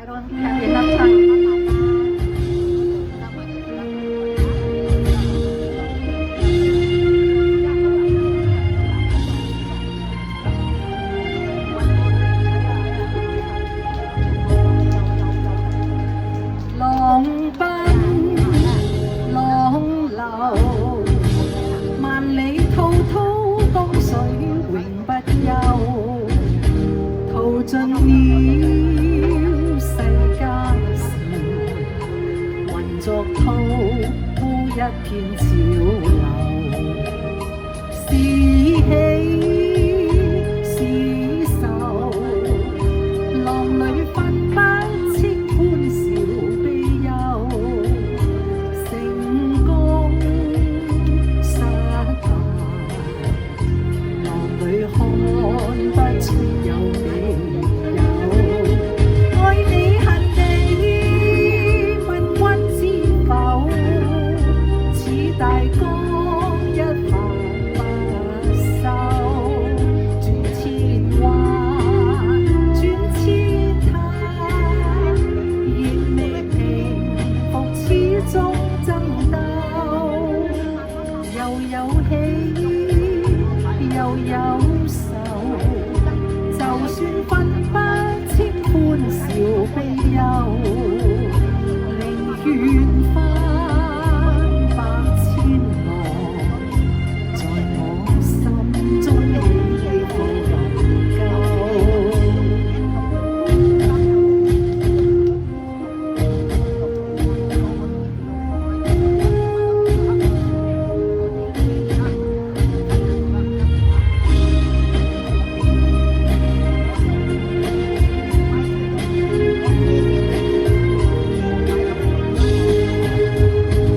I don't have enough time. 浪奔浪流，萬里滔滔江水永不休，淘盡了世間事，混作滔滔一片潮流，是喜是愁，浪裏分不清歡笑悲憂，成功失敗，浪裏看不出有未有。愛你恨你，問君知否？似大江一發不收，轉千彎轉千灘，亦未平復始終爭鬥，又有喜又有愁，就算分不清歡笑悲憂，寧願翻百千浪，在我心中起伏能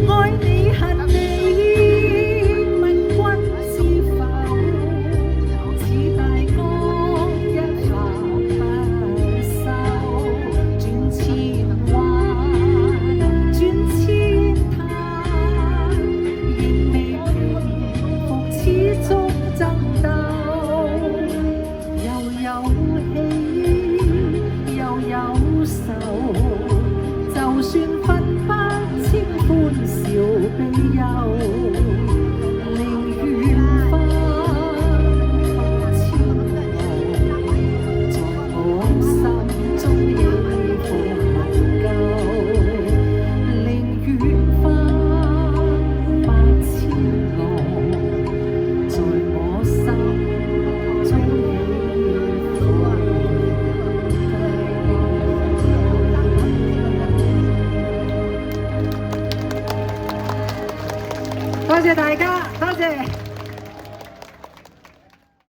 愛你恨你，問君知否？似大江一發不收，轉千彎轉千灘，仍未平復始終爭鬥，又有喜又有愁，就算分不清歡笑悲憂，寧願翻千浪，在我心中起伏能夠，寧願翻百千浪，在我心中起伏能夠。多謝大家，多謝。